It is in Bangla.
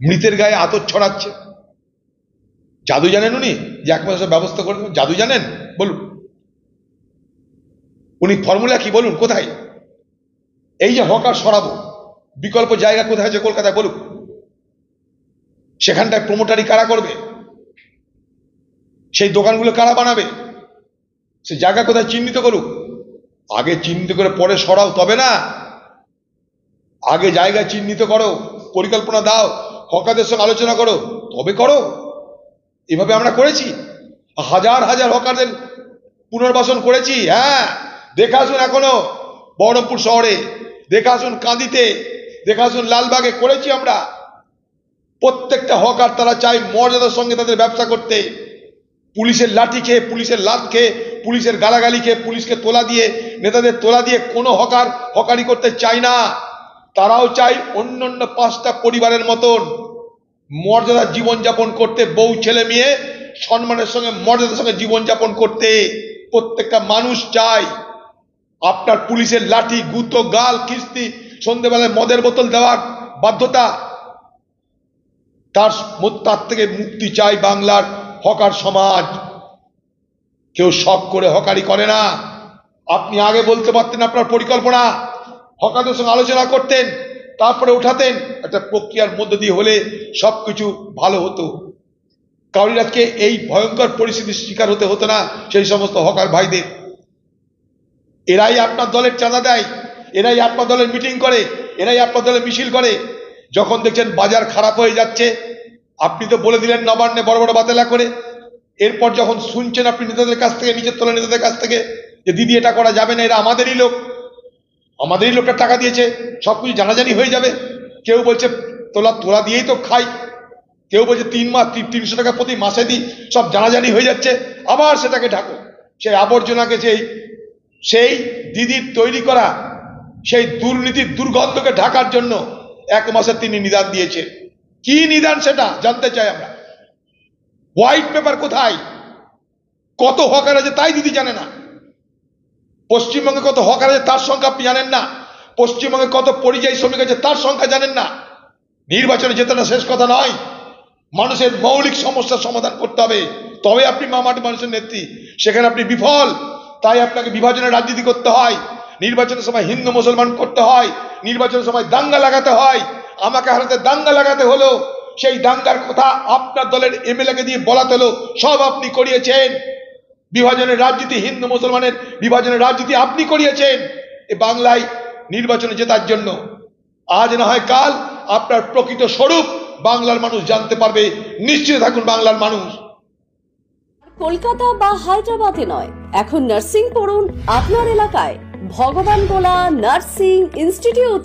মৃতের গায়ে আতর ছড়াচ্ছে। জাদু জানেন উনি যে এক মাসের ব্যবস্থা করবেন? জাদু জানেন? বলুন, উনি ফর্মুলা কি বলুন? কোথায়? এই যে হকার সরাবো, বিকল্প জায়গা কোথায় আছে কলকাতায় বলুন? সেখানটায় প্রমোটারি কারা করবে? সেই দোকানগুলো কারা বানাবে? সে জায়গা কোথায় চিহ্নিত করুক। আগে চিহ্নিত করে পরে সরাও, তবে না। আগে জায়গা চিহ্নিত করো, পরিকল্পনা দাও, হকারদের সঙ্গে আলোচনা করো, তবে করো। এভাবে আমরা করেছি, হাজার হাজার হকারদের পুনর্বাসন করেছি। হ্যাঁ, দেখে আসুন এখনো বহরমপুর শহরে, দেখে আসুন কাঁদিতে, দেখে আসুন লালবাগে, করেছি আমরা। প্রত্যেকটা হকার তারা চায় মর্যাদার সঙ্গে তাদের ব্যবসা করতে। পুলিশের লাঠি খেয়ে, পুলিশের লাত খেয়ে, পুলিশের গালাগালি খেয়ে, পুলিশকে তোলা দিয়ে, নেতাদের তোলা দিয়ে কোনো হকার হকারি করতে চায় না। তারাও চায় অন্যান্য 5টা পরিবারের মতন মর্যাদার জীবনযাপন করতে, বউ ছেলে মেয়ে সম্মানের সঙ্গে মর্যাদার সঙ্গে জীবনযাপন করতে। প্রত্যেকটা মানুষ চায়। আপনার পুলিশের লাঠি, গুঁতো, গাল, কিস্তি, সন্ধ্যেবেলায় মদের বোতল দেওয়ার বাধ্যতা, তার থেকে মুক্তি চাই বাংলার হকার সমাজ। কেউ শখ করে হকারি করে না। আপনি আগে বলতে পারতেন আপনার পরিকল্পনা, হকারদের সঙ্গে আলোচনা করতেন, তারপরে উঠাতেন, একটা প্রক্রিয়ার মধ্য দিয়ে হলে সবকিছু ভালো হতো। কারণ আজকে এই ভয়ঙ্কর পরিস্থিতির শিকার হতে হতো না সেই সমস্ত হকার ভাইদের। এরাই আপনার দলের চাঁদা দেয়, এরাই আপনার দলের মিটিং করে, এরাই আপনার দলের মিছিল করে। যখন দেখছেন বাজার খারাপ হয়ে যাচ্ছে, আপনি তো বলে দিলেন নবান্নে বড় বড় বাতেলা করে। এরপর যখন শুনছেন আপনি নেতাদের কাছ থেকে, নিচের তলার নেতাদের কাছ থেকে, যে দিদি এটা করা যাবে না, এরা আমাদেরই লোক, আমাদেরই লোকটা টাকা দিয়েছে, সবকিছু জানাজানি হয়ে যাবে। কেউ বলছে তোলা দিয়েই তো খাই, কেউ বলছে 300 টাকা প্রতি মাসে দিই, সব জানাজানি হয়ে যাচ্ছে। আবার সেটাকে ঢাকো, সেই আবর্জনাকে, সেই দিদির তৈরি করা সেই দুর্নীতির দুর্গন্ধকে ঢাকার জন্য 1 মাসের তিনি নিদান দিয়েছেন। কি নিদান সেটা জানতে চাই আমরা। হোয়াইট পেপার কোথায়? কত হকার আছে তাই দিদি জানে না। পশ্চিমবঙ্গে কত হকার আছে তার সংখ্যা আপনি জানেন না। পশ্চিমবঙ্গে কত পরিযায়ী শ্রমিক আছে তার সংখ্যা জানেন না। নির্বাচনে জেতাটা শেষ কথা নয়, মানুষের মৌলিক সমস্যার সমাধান করতে হবে, তবে আপনি মামাটি মানুষের নেত্রী। সেখানে আপনি বিফল, তাই আপনাকে বিভাজনের রাজনীতি করতে হয়, নির্বাচনের সময় হিন্দু মুসলমান করতে হয়, নির্বাচনের সময় দাঙ্গা লাগাতে হয়। আমাকে হারাতে দাঙ্গা লাগাতে হলো, সেই দাঙ্গার কথা আপনার দলের এমএলএ কে দিয়ে বলাতে হলো, সব আপনি করিয়েছেন। বিভাজনের রাজনীতি, হিন্দু মুসলমানের বিভাজনের রাজনীতি আপনি করিয়েছেন এ বাংলায় নির্বাচনে জেতার জন্য। আজ না হয় কাল আপনার প্রকৃত স্বরূপ বাংলার মানুষ জানতে পারবে। নিশ্চিত থাকুন বাংলার মানুষ। কলকাতা বা হায়দ্রাবাদে নয়, এখন নার্সিং পড়ুন আপনার এলাকায়। ভগবান গোলা নার্সিং ইনস্টিটিউট